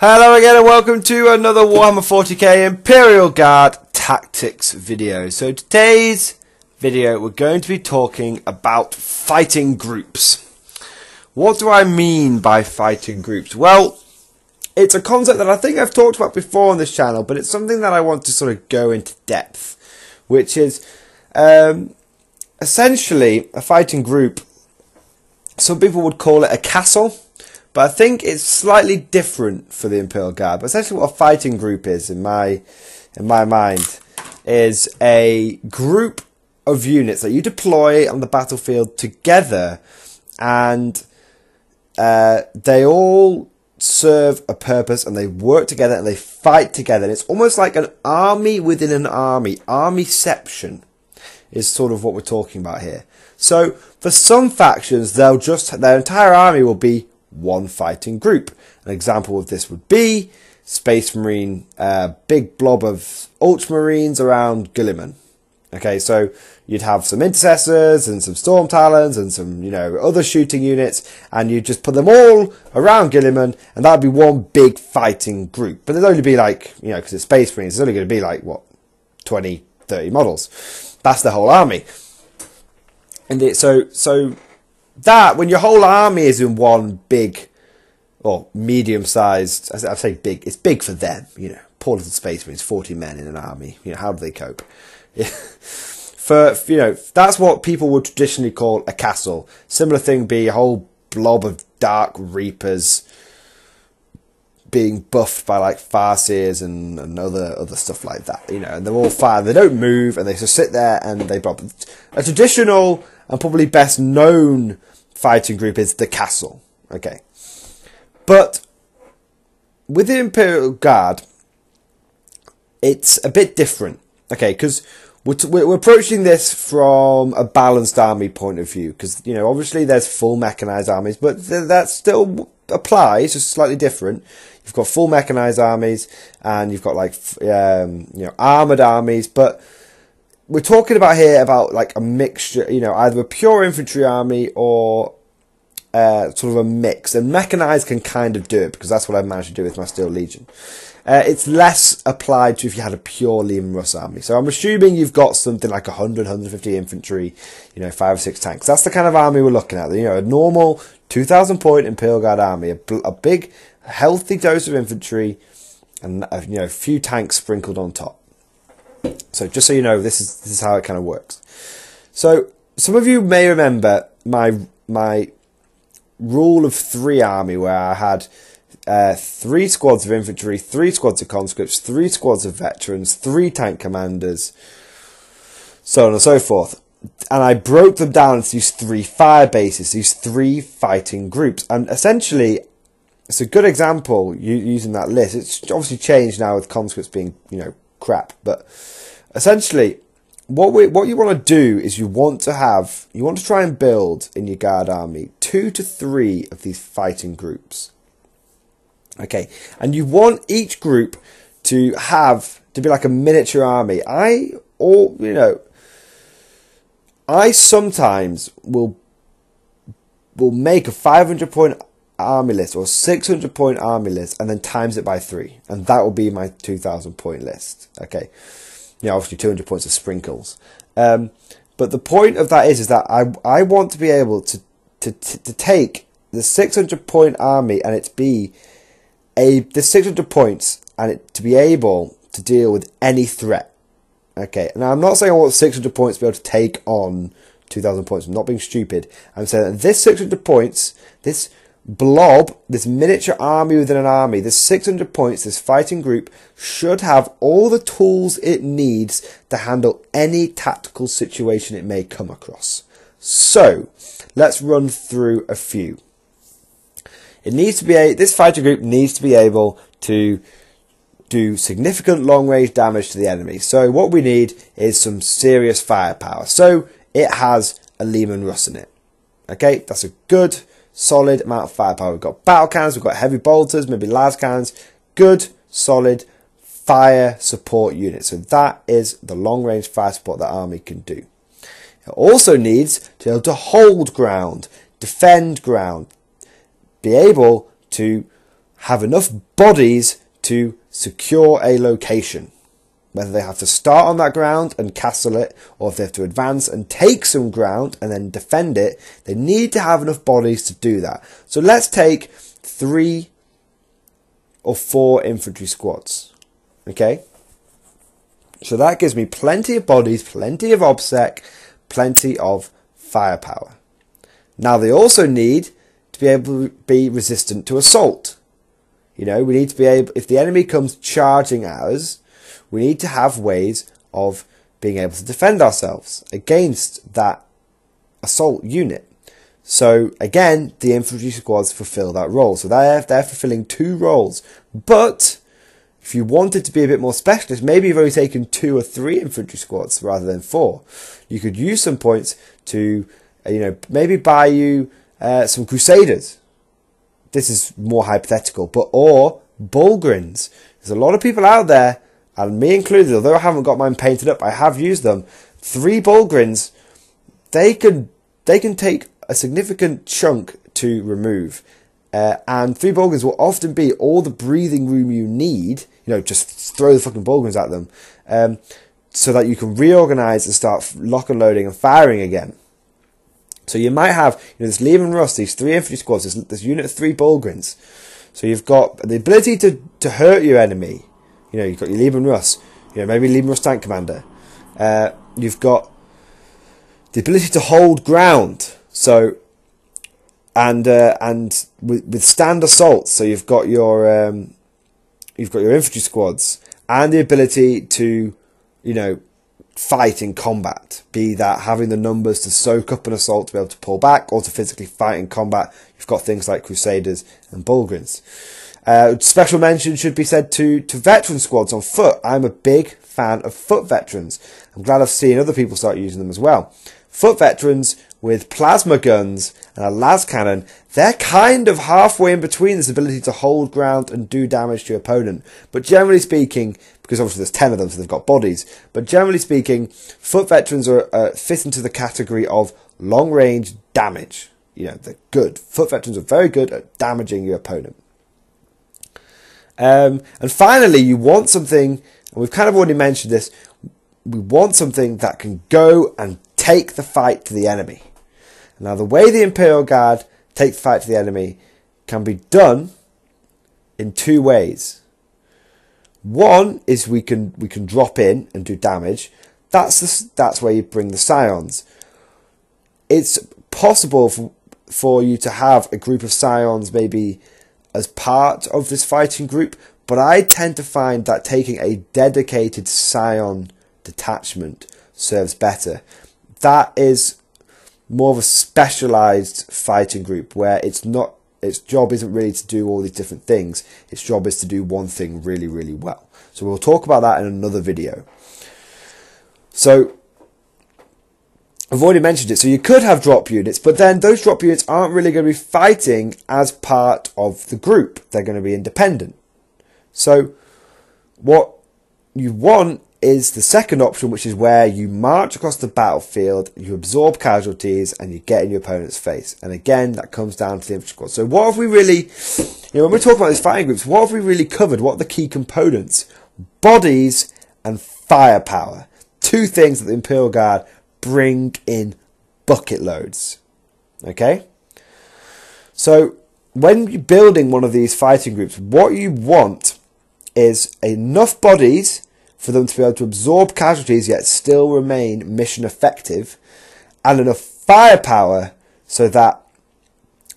Hello again and welcome to another Warhammer 40k Imperial Guard tactics video. So today's video we're going to be talking about fighting groups. What do I mean by fighting groups? Well, it's a concept that I think I've talked about before on this channel, but it's something that I want to sort of go into depth, which is essentially a fighting group. Some people would call it a castle, but I think it's slightly different for the Imperial Guard. But essentially what a fighting group is, in my mind, is a group of units that you deploy on the battlefield together, and they all serve a purpose and they work together and they fight together. And it's almost like an army within an army. Armyception is sort of what we're talking about here. So for some factions, their entire army will be one fighting group. An example of this would be Space Marine, big blob of Ultramarines around Guilliman. Okay, so you'd have some Intercessors and some Storm Talons and some, other shooting units, and you just put them all around Guilliman, and that'd be one big fighting group. But there'd only be like, because it's Space Marines, there's only going to be like, 20, 30 models. That's the whole army. And so that, when your whole army is in one big or medium-sized, I say big, it's big for them, poor little Space Marines, 40 men in an army, how do they cope? That's what people would traditionally call a castle. Similar thing would be a whole blob of Dark Reapers being buffed by like Farseers and other stuff like that, and they're all fine, they don't move, and they just sit there and they blob. A traditional and probably best known fighting group is the castle. Okay, but with the Imperial Guard, it's a bit different. Okay, because we're approaching this from a balanced army point of view. Because obviously there's full mechanized armies, but that still applies, just slightly different. You've got full mechanized armies, and you've got like armored armies, but we're talking about here about like a mixture, either a pure infantry army or sort of a mix. And mechanized can kind of do it, because that's what I've managed to do with my Steel Legion. It's less applied to if you had a pure Leman Russ army. So I'm assuming you've got something like 100, 150 infantry, 5 or 6 tanks. That's the kind of army we're looking at. A normal 2,000 point Imperial Guard army, a big, healthy dose of infantry, and a few tanks sprinkled on top. So just so you know, this is how it kind of works. So some of you may remember my rule of 3 army, where I had 3 squads of infantry, 3 squads of conscripts, 3 squads of veterans, 3 tank commanders, so on and so forth. And I broke them down into these 3 fire bases, these 3 fighting groups. And essentially, it's a good example using that list. It's obviously changed now with conscripts being, crap. But essentially, what you want to do is you want to try and build in your guard army 2 to 3 of these fighting groups. Okay, and you want each group to be like a miniature army. I sometimes will make a 500 point army list or 600 point army list and then times it by 3, and that will be my 2,000 point list. Okay, obviously 200 points of sprinkles. But the point of that is that I want to be able to take the 600 point army and it be the 600 points and it to be able to deal with any threat. Okay, now I'm not saying I want 600 points to be able to take on 2,000 points. I'm not being stupid. I'm saying that this 600 points, this blob, this miniature army within an army, this 600 points, this fighting group should have all the tools it needs to handle any tactical situation it may come across. So let's run through a few. This fighting group needs to be able to do significant long-range damage to the enemy. So what we need is some serious firepower. So it has a Leman Russ in it. Okay, that's a good, solid amount of firepower. We've got battle cannons, we've got heavy bolters, maybe las cannons. Good, solid fire support unit. So that is the long-range fire support that army can do. It also needs to be able to hold ground, defend ground, be able to have enough bodies to secure a location. Whether they have to start on that ground and castle it, or if they have to advance and take some ground and then defend it, they need to have enough bodies to do that. So let's take 3 or 4 infantry squads. Okay? So that gives me plenty of bodies, plenty of obsec, plenty of firepower. Now they also need to be able to be resistant to assault. You know, we need to be able, if the enemy comes charging at us, we need to have ways of being able to defend ourselves against that assault unit. So again, the infantry squads fulfill that role. So they're fulfilling 2 roles. But if you wanted to be a bit more specialist, maybe you've only taken 2 or 3 infantry squads rather than 4. You could use some points to, you know, maybe buy you some Crusaders. This is more hypothetical, or Bulgrins. There's a lot of people out there, and me included, although I haven't got mine painted up, I have used them. 3 Bulgrins, they can take a significant chunk to remove. And 3 Bulgrins will often be all the breathing room you need. You know, just throw the fucking Bulgrins at them. So that you can reorganize and start lock and loading and firing again. So you might have, you know, this Lehman Russ, these 3 infantry squads, this unit of 3 Bulgrins. So you've got the ability to hurt your enemy. You know, you've got your Lehman Russ, you know, maybe Lehman Russ tank commander. You've got the ability to hold ground. So, and withstand assaults. So you've got your infantry squads and the ability to, you know, fight in combat, be that having the numbers to soak up an assault to be able to pull back, or to physically fight in combat. You've got things like Crusaders and Bulgrins. Special mention should be said to veteran squads on foot. I'm a big fan of foot veterans. I'm glad I've seen other people start using them as well. Foot veterans with plasma guns and a las cannon, they're kind of halfway in between this ability to hold ground and do damage to your opponent. But generally speaking, because obviously there's 10 of them, so they've got bodies, but generally speaking, foot veterans are fit into the category of long-range damage. You know, they're good. Foot veterans are very good at damaging your opponent. And finally, you want something, and we've kind of already mentioned this, we want something that can go and take the fight to the enemy. Now, the way the Imperial Guard take the fight to the enemy can be done in 2 ways. One is we can drop in and do damage. That's where you bring the Scions. It's possible for you to have a group of Scions maybe as part of this fighting group, but I tend to find that taking a dedicated Scion detachment serves better. That is more of a specialised fighting group where its job isn't really to do all these different things. Its job is to do one thing really, really well. So we'll talk about that in another video. So I've already mentioned it. So you could have drop units, but then those drop units aren't really going to be fighting as part of the group. They're going to be independent. So what you want is the second option, which is where you march across the battlefield, you absorb casualties, and you get in your opponent's face. And again, that comes down to the infantry squad. So what have we really, when we talk about these fighting groups, what have we really covered? What are the key components? Bodies and firepower. 2 things that the Imperial Guard bring in bucket loads. Okay? So when you're building one of these fighting groups, what you want is enough bodies for them to be able to absorb casualties yet still remain mission effective, and enough firepower so that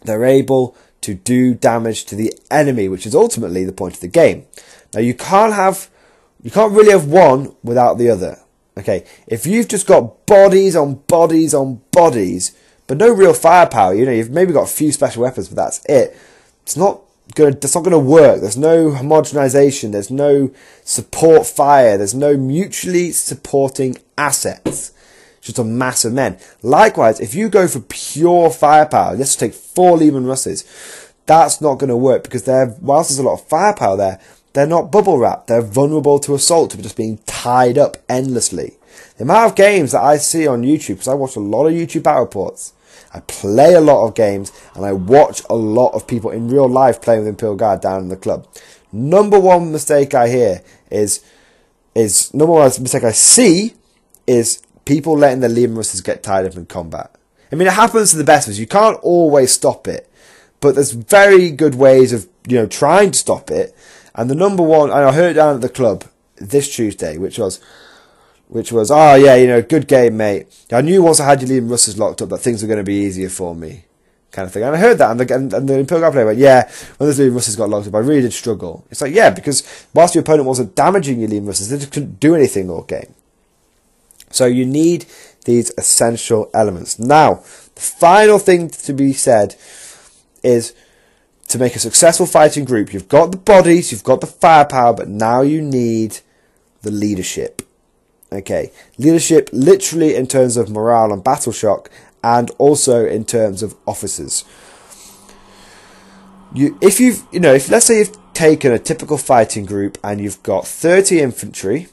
they're able to do damage to the enemy, which is ultimately the point of the game. Now you can't really have one without the other. Okay, if you've just got bodies on bodies on bodies, but no real firepower, you know, you've maybe got a few special weapons, but that's it. That's not going to work. There's no homogenization. There's no support fire. There's no mutually supporting assets. It's just a mass of men. Likewise, if you go for pure firepower, let's take 4 Lehman Russes, that's not going to work because whilst there's a lot of firepower there, they're not bubble wrapped. They're vulnerable to assault, to just being tied up endlessly. The amount of games that I see on YouTube, because I watch a lot of YouTube battle reports, I play a lot of games, and I watch a lot of people in real life playing with Imperial Guard down in the club. Number one mistake I hear is number one mistake I see is people letting their Leman Russes get tied up in combat. I mean, it happens to the best of us. You can't always stop it, but there's very good ways of, you know, trying to stop it. And the number one, and I heard it down at the club this Tuesday, which was, oh yeah, you know, good game, mate. I knew once I had your Leman Russes locked up that things were going to be easier for me, kind of thing. And I heard that, and the Imperial Guard player went, yeah, when those Leman Russes got locked up, I really did struggle. It's like, yeah, because whilst your opponent wasn't damaging your Leman Russes, they just couldn't do anything all game. So you need these essential elements. Now, the final thing to be said is, to make a successful fighting group, you've got the bodies, you've got the firepower, but now you need the leadership. Okay, leadership literally in terms of morale and battle shock, and also in terms of officers. If let's say you've taken a typical fighting group and you've got 30 infantry,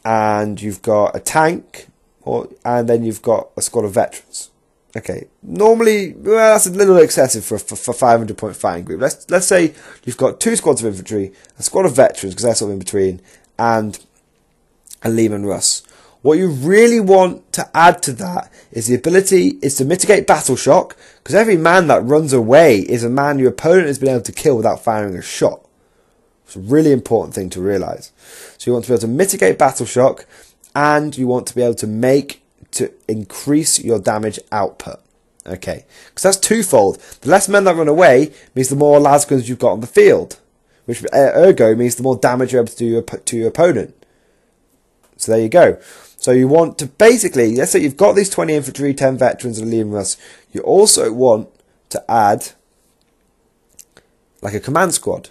and you've got a tank, and then you've got a squad of veterans. Okay, normally, well, that's a little excessive for 500 point fighting group. Let's say you've got 2 squads of infantry, a squad of veterans, because they're sort of in between, and a Leman Russ. What you really want to add to that is the ability to mitigate battle shock, because every man that runs away is a man your opponent has been able to kill without firing a shot. It's a really important thing to realise. So you want to be able to mitigate battle shock, and you want to be able to increase your damage output. Okay, because that's twofold. The less men that run away means the more lasguns you've got on the field, which ergo means the more damage you're able to do to your opponent. So there you go. So you want to basically, let's say you've got these 20 infantry, 10 veterans, and a Leman Russ. You also want to add like a command squad,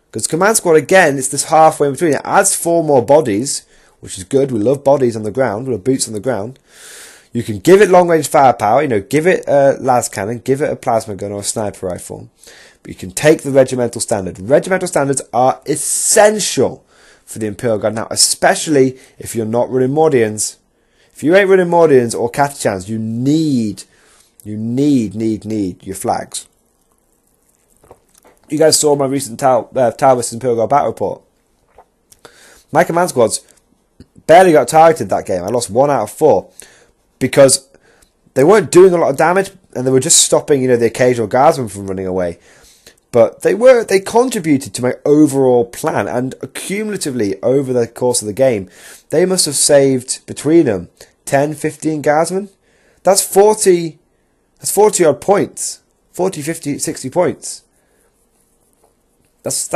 because command squad, again, it's this halfway in between. It adds 4 more bodies, which is good. We love bodies on the ground. We love boots on the ground. You can give it long-range firepower. You know, give it a las cannon, give it a plasma gun or a sniper rifle. But you can take the regimental standard. Regimental standards are essential for the Imperial Guard now, especially if you're not running Mordians. If you ain't running Mordians or Catachans, you need your flags. You guys saw my recent Tal vs Imperial Guard battle report. My command squads barely got targeted that game. I lost 1 out of 4 because they weren't doing a lot of damage, and they were just stopping, you know, the occasional guardsman from running away. But they contributed to my overall plan, and cumulatively over the course of the game, they must have saved between them 10, 15 guardsmen. That's 40 odd points. 40, 50, 60 points. That's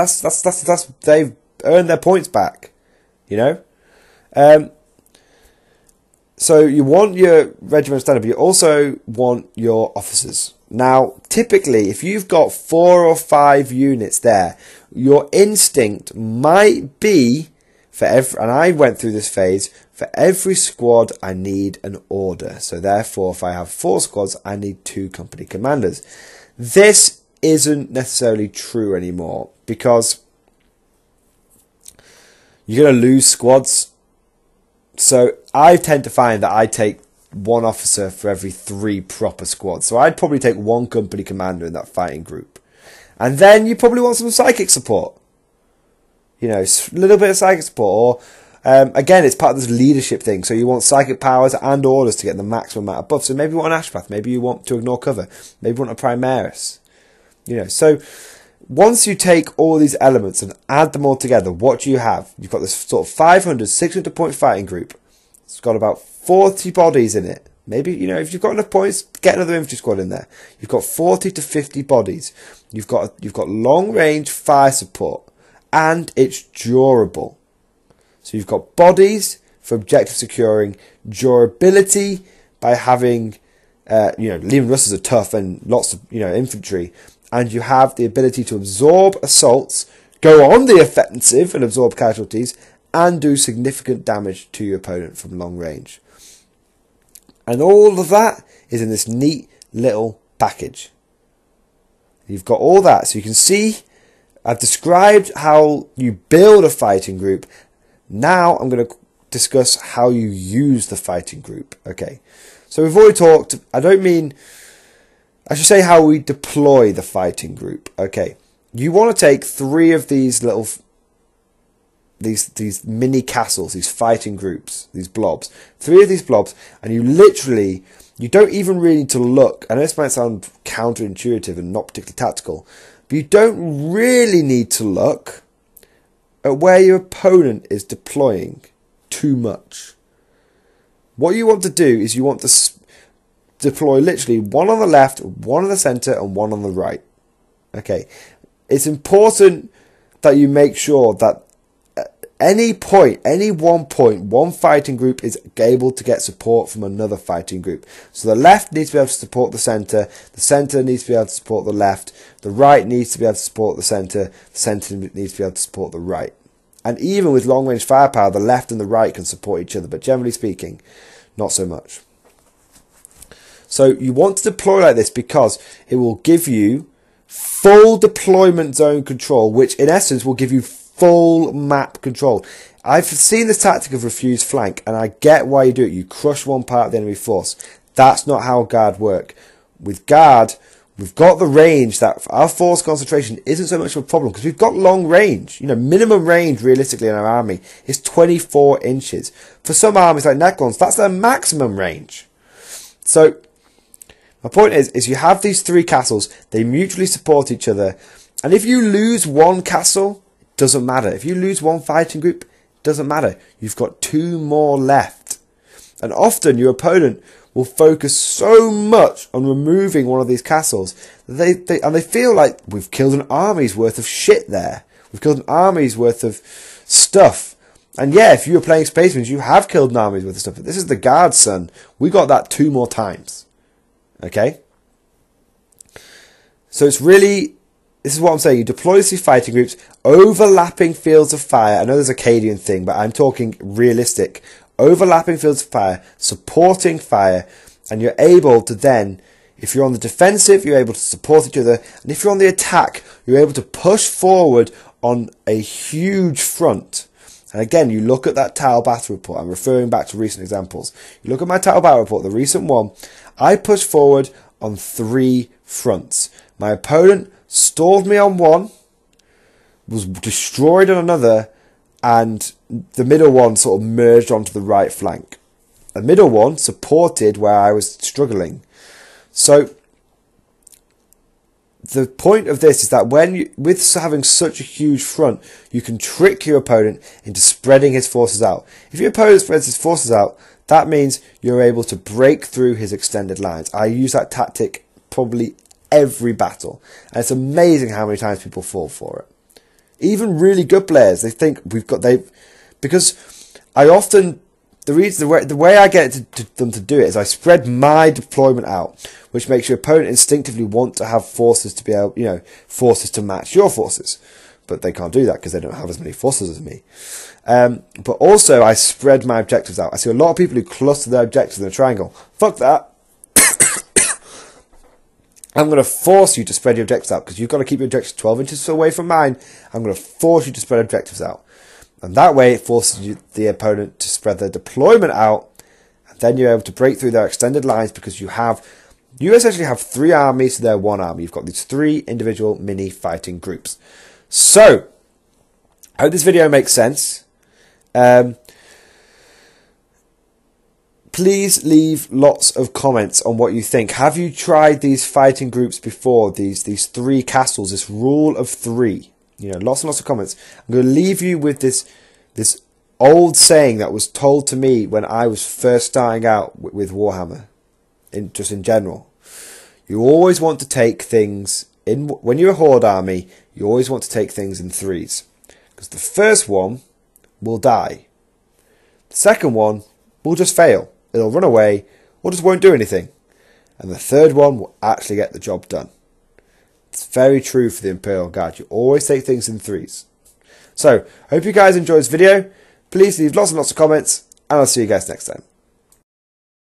they've earned their points back, you know. So you want your regimental standard, but you also want your officers. Now, typically, if you've got 4 or 5 units there, your instinct might be and I went through this phase, for every squad I need an order. So therefore, if I have 4 squads, I need 2 company commanders. This isn't necessarily true anymore, because you're going to lose squads. So I tend to find that I take 1 officer for every 3 proper squads. So I'd probably take 1 company commander in that fighting group. And then you probably want some psychic support. You know, a little bit of psychic support. Or, again, it's part of this leadership thing. So you want psychic powers and orders to get the maximum amount of buff. So maybe you want an Ashpath. Maybe you want to ignore cover. Maybe you want a Primaris. You know, so once you take all these elements and add them all together, what do you have? You've got this sort of 500, 600 point fighting group. It's got about 40 bodies in it. Maybe, you know, if you've got enough points, get another infantry squad in there. You've got 40 to 50 bodies. You've got long range fire support, and it's durable. So you've got bodies for objective securing, durability by having, you know, Leman Russes are tough and lots of, you know, infantry. And you have the ability to absorb assaults, go on the offensive and absorb casualties, and do significant damage to your opponent from long range. And all of that is in this neat little package. You've got all that. So you can see I've described how you build a fighting group. Now I'm going to discuss how you use the fighting group. Okay. So we've already talked, I should say how we deploy the fighting group. Okay, you want to take 3 of these little, these mini castles, these fighting groups, these blobs, 3 of these blobs, and you don't even really need to look. I know this might sound counterintuitive and not particularly tactical, but you don't really need to look at where your opponent is deploying too much. What you want to do is you want to deploy literally 1 on the left, 1 on the centre, and 1 on the right. Okay, it's important that you make sure that at any one point, one fighting group is able to get support from another fighting group. So the left needs to be able to support the centre needs to be able to support the left, the right needs to be able to support the centre needs to be able to support the right. And even with long-range firepower, the left and the right can support each other, but generally speaking, not so much. So you want to deploy like this because it will give you full deployment zone control, which in essence will give you full map control. I've seen this tactic of refuse flank, and I get why you do it. You crush one part of the enemy force. That's not how guard work. With guard, we've got the range that our force concentration isn't so much of a problem because we've got long range. You know, minimum range realistically in our army is 24 inches. For some armies like Necrons, that's their maximum range. So my point is you have these 3 castles, they mutually support each other, and if you lose one castle, it doesn't matter. If you lose one fighting group, it doesn't matter. You've got 2 more left. And often your opponent will focus so much on removing one of these castles that they feel like we've killed an army's worth of shit there. We've killed an army's worth of stuff. And yeah, if you were playing Space Marines, you have killed an army's worth of stuff. But this is the guard, son. We got that 2 more times. Okay, so this is what I'm saying. You deploy these fighting groups, overlapping fields of fire. I know there's a Acadian thing, but I'm talking realistic. Overlapping fields of fire, supporting fire, and you're able to then, if you're on the defensive, you're able to support each other, and if you're on the attack, you're able to push forward on a huge front. And again, you look at that Tau battle report. I'm referring back to recent examples. You look at my Tau battle report, the recent one. I pushed forward on 3 fronts. My opponent stalled me on one, was destroyed on another, and the middle one sort of merged onto the right flank. The middle one supported where I was struggling. So the point of this is that with having such a huge front, you can trick your opponent into spreading his forces out. If your opponent spreads his forces out, that means you're able to break through his extended lines. I use that tactic probably every battle, and it's amazing how many times people fall for it. Even really good players, they think because I often the way I get them to do it is I spread my deployment out, which makes your opponent instinctively want to have forces to be able, forces to match your forces, but they can't do that because they don't have as many forces as me. But also I spread my objectives out. I see a lot of people who cluster their objectives in a triangle. Fuck that. I'm going to force you to spread your objectives out because you've got to keep your objectives 12 inches away from mine. I'm going to force you to spread objectives out. And that way it forces the opponent to spread their deployment out. And then you're able to break through their extended lines because you essentially have 3 armies to their 1 army. You've got these 3 individual mini fighting groups. So, I hope this video makes sense. Please leave lots of comments on what you think. Have you tried these fighting groups before? These 3 castles, this rule of 3. Lots and lots of comments. I'm going to leave you with this old saying that was told to me when I was first starting out with Warhammer, just in general. You always want to take things when you're a horde army. You always want to take things in 3s, because the first one will die. The second one will just fail. It'll run away or just won't do anything. And the third one will actually get the job done. It's very true for the Imperial Guard. You always take things in 3s. So, I hope you guys enjoyed this video. Please leave lots and lots of comments, and I'll see you guys next time.